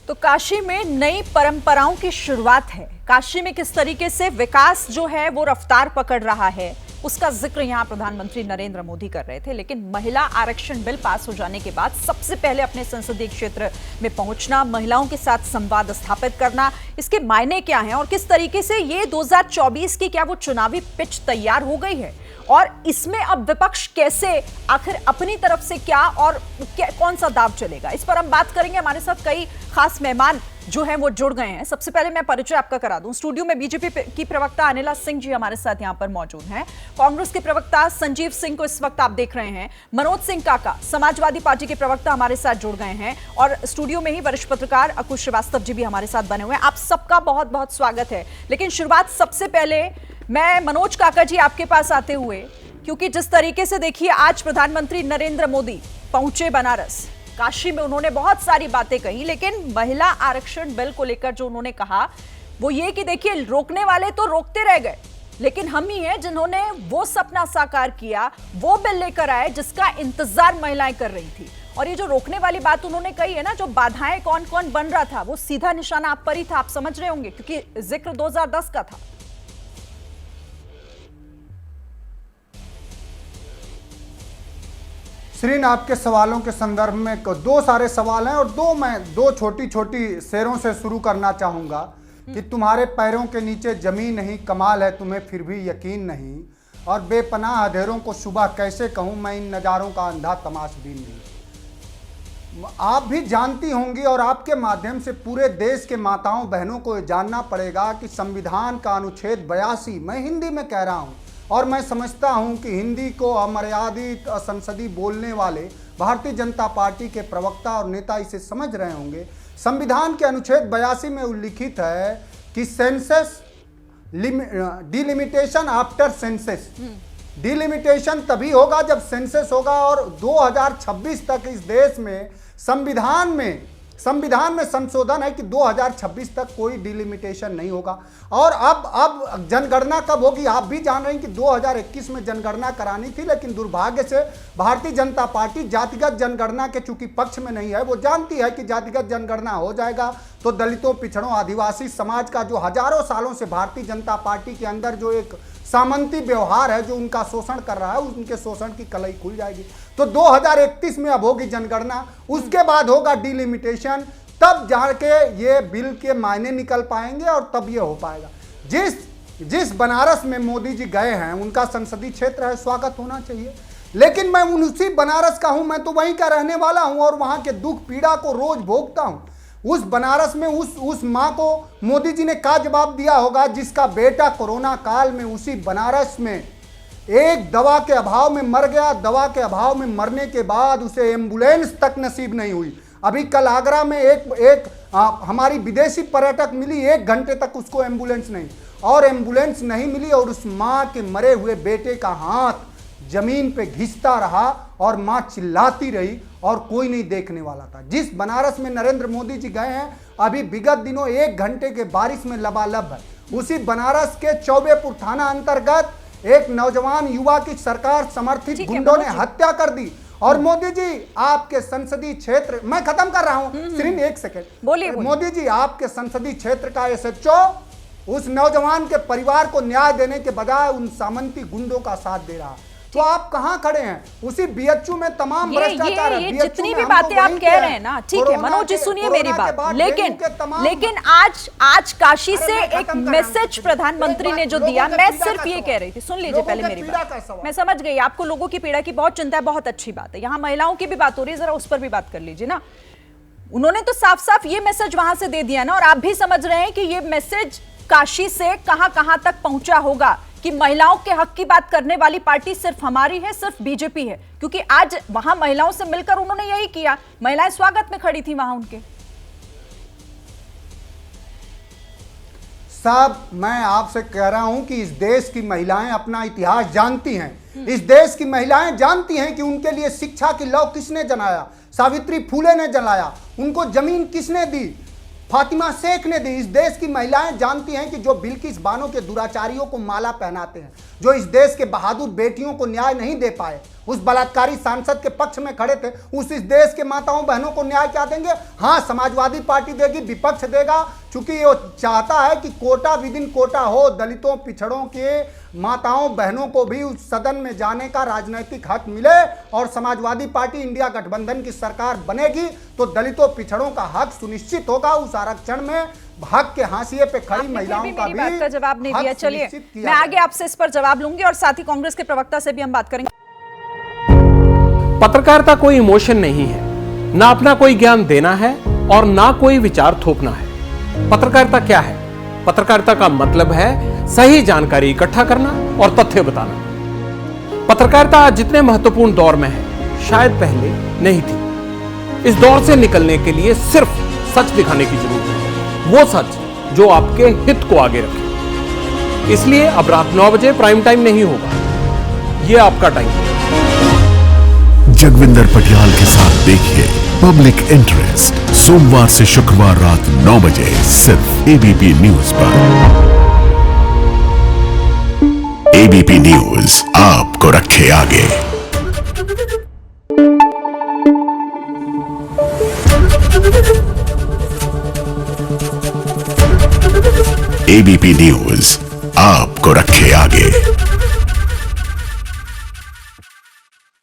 तो काशी में नई परंपराओं की शुरुआत है। काशी में किस तरीके से विकास जो है वो रफ्तार पकड़ रहा है, उसका जिक्र यहां प्रधानमंत्री नरेंद्र मोदी कर रहे थे। लेकिन महिला आरक्षण बिल पास हो जाने के बाद सबसे पहले अपने संसदीय क्षेत्र में पहुंचना, महिलाओं के साथ संवाद स्थापित करना, इसके मायने क्या हैं और किस तरीके से ये 2024 की क्या वो चुनावी पिच तैयार हो गई है और इसमें अब विपक्ष कैसे आखिर अपनी तरफ से क्या और कौन सा दाव चलेगा, इस पर हम बात करेंगे। हमारे साथ कई खास मेहमान जो हैं वो जुड़ गए हैं। सबसे पहले मैं परिचय आपका करा दूं। स्टूडियो में बीजेपी की प्रवक्ता अनिला सिंह जी हमारे साथ यहां पर मौजूद हैं। कांग्रेस के प्रवक्ता संजीव सिंह को इस वक्त आप देख रहे हैं। मनोज सिंह काका समाजवादी पार्टी के प्रवक्ता हमारे साथ जुड़ गए हैं और स्टूडियो में ही वरिष्ठ पत्रकार अकुश श्रीवास्तव जी भी हमारे साथ बने हुए हैं। आप सबका बहुत बहुत स्वागत है। लेकिन शुरुआत सबसे पहले मैं मनोज काका जी आपके पास आते हुए, क्योंकि जिस तरीके से देखिए आज प्रधानमंत्री नरेंद्र मोदी पहुंचे बनारस, काशी में उन्होंने बहुत सारी बातें कही, लेकिन महिला आरक्षण बिल को लेकर जो उन्होंने कहा वो ये कि देखिए रोकने वाले तो रोकते रह गए, लेकिन हम ही हैं जिन्होंने वो सपना साकार किया, वो बिल लेकर आए जिसका इंतजार महिलाएं कर रही थी। और ये जो रोकने वाली बात उन्होंने कही है ना, जो बाधाएं कौन कौन बन रहा था, वो सीधा निशाना आप पर ही था। आप समझ रहे होंगे क्योंकि जिक्र 2010 का था। श्रीन, आपके सवालों के संदर्भ में दो सारे सवाल हैं और दो छोटी छोटी शेरों से शुरू करना चाहूँगा कि तुम्हारे पैरों के नीचे जमीन नहीं, कमाल है तुम्हें फिर भी यकीन नहीं, और बेपनाह अंधेरों को सुबह कैसे कहूँ मैं इन नज़ारों का अंधा तमाशबीन नहीं। आप भी जानती होंगी और आपके माध्यम से पूरे देश के माताओं बहनों को जानना पड़ेगा कि संविधान का अनुच्छेद 82, मैं हिंदी में कह रहा हूँ और मैं समझता हूं कि हिंदी को अमर्यादित संसदीय बोलने वाले भारतीय जनता पार्टी के प्रवक्ता और नेता इसे समझ रहे होंगे। संविधान के अनुच्छेद 82 में उल्लिखित है कि census delimitation after census, delimitation तभी होगा जब सेंसस होगा। और 2026 तक इस देश में संविधान में संशोधन है कि 2026 तक कोई डिलिमिटेशन नहीं होगा। और अब जनगणना कब होगी, आप भी जान रहे हैं कि 2021 में जनगणना करानी थी, लेकिन दुर्भाग्य से भारतीय जनता पार्टी जातिगत जनगणना के चूंकि पक्ष में नहीं है। वो जानती है कि जातिगत जनगणना हो जाएगा तो दलितों, पिछड़ों, आदिवासी समाज का जो हजारों सालों से भारतीय जनता पार्टी के अंदर जो एक सामंती व्यवहार है, जो उनका शोषण कर रहा है, उनके शोषण की कलई खुल जाएगी। तो 2031 में अब होगी जनगणना, उसके बाद होगा डिलिमिटेशन, तब जाके ये बिल के मायने निकल पाएंगे और तब ये हो पाएगा। जिस बनारस में मोदी जी गए हैं उनका संसदीय क्षेत्र है, स्वागत होना चाहिए। लेकिन मैं उसी बनारस का हूं, मैं तो वहीं का रहने वाला हूं और वहां के दुख पीड़ा को रोज भोगता हूं। उस बनारस में उस माँ को मोदी जी ने क्या जवाब दिया होगा जिसका बेटा कोरोना काल में उसी बनारस में एक दवा के अभाव में मर गया। दवा के अभाव में मरने के बाद उसे एम्बुलेंस तक नसीब नहीं हुई। अभी कल आगरा में हमारी विदेशी पर्यटक मिली, 1 घंटे तक उसको एम्बुलेंस नहीं मिली और उस माँ के मरे हुए बेटे का हाथ जमीन पे घिसता रहा और मां चिल्लाती रही और कोई नहीं देखने वाला था। जिस बनारस में नरेंद्र मोदी जी गए हैं, अभी विगत दिनों 1 घंटे के बारिश में लबालब है। उसी बनारस के चौबेपुर थाना अंतर्गत एक नौजवान युवा की सरकार समर्थित गुंडों ने हत्या कर दी। और मोदी जी आपके संसदीय क्षेत्र, मैं खत्म कर रहा हूं सिर्फ 1 सेकेंड, बोलिए। मोदी जी आपके संसदीय क्षेत्र का एसएचओ उस नौजवान के परिवार को न्याय देने के बजाय उन सामंती गुंडों का साथ दे रहा। तो आप कहां खड़े हैं? उसी बीएचयू में तमाम भ्रष्टाचार है। ये जितनी भी बातें आप कह रहे हैं ना, ठीक है मनोज जी, सुनिए मेरी बात। लेकिन आज काशी से एक मैसेज प्रधानमंत्री ने जो दिया, मैं सिर्फ ये कह रही थी, सुन लीजिए पहले मेरी बात। मैं समझ गई आपको लोगों की पीड़ा की बहुत चिंता है, बहुत अच्छी बात है। यहाँ महिलाओं की भी बात हो रही है, जरा उस पर भी बात कर लीजिए ना। उन्होंने तो साफ साफ ये मैसेज वहां से दे दिया ना, और आप भी समझ रहे हैं कि ये मैसेज काशी से कहां कहां तक पहुंचा होगा कि महिलाओं के हक की बात करने वाली पार्टी सिर्फ हमारी है, सिर्फ बीजेपी है। क्योंकि आज वहां महिलाओं से मिलकर उन्होंने यही किया, महिलाएं स्वागत में खड़ी थी वहां उनके। साहब, मैं आपसे कह रहा हूं कि इस देश की महिलाएं अपना इतिहास जानती हैं। इस देश की महिलाएं जानती हैं कि उनके लिए शिक्षा की लौ किसने जलाया, सावित्री फुले ने जलाया, उनको जमीन किसने दी, फातिमा शेख ने दी। इस देश की महिलाएं जानती हैं कि जो बिल्किस बानो के दुराचारियों को माला पहनाते हैं, जो इस देश के बहादुर बेटियों को न्याय नहीं दे पाए, उस बलात्कारी सांसद के पक्ष में खड़े थे, उस इस देश के माताओं बहनों को न्याय क्या देंगे? हाँ, समाजवादी पार्टी देगी, विपक्ष देगा, क्योंकि वो चाहता है कि कोटा विदिन कोटा हो, दलितों पिछड़ों के माताओं बहनों को भी उस सदन में जाने का राजनीतिक हक मिले। और समाजवादी पार्टी इंडिया गठबंधन की सरकार बनेगी तो दलितों पिछड़ों का हक सुनिश्चित होगा। उस आरक्षण में हक के हाशिए पे खड़ी महिलाओं का भी बात का जवाब नहीं दिया। चलिए सुनिश्चित किया मैं आगे आपसे इस पर जवाब लूंगी और साथ ही कांग्रेस के प्रवक्ता से भी हम बात करेंगे। पत्रकारिता कोई इमोशन नहीं है, ना अपना कोई ज्ञान देना है और ना कोई विचार थोपना है। पत्रकारिता क्या है? पत्रकारिता का मतलब है सही जानकारी इकट्ठा करना और तथ्य बताना। पत्रकारिता आज जितने महत्वपूर्ण दौर में है, शायद पहले नहीं थी। इस दौर से निकलने के लिए सिर्फ सच दिखाने की जरूरत है, वो सच जो आपके हित को आगे रखे। इसलिए अब रात 9 बजे प्राइम टाइम नहीं होगा, ये आपका टाइम है। जगविंदर पटियाल के साथ देखिए पब्लिक इंटरेस्ट, सोमवार से शुक्रवार रात 9 बजे सिर्फ एबीपी न्यूज पर। एबीपी न्यूज आपको रखे आगे। एबीपी न्यूज आपको रखे आगे।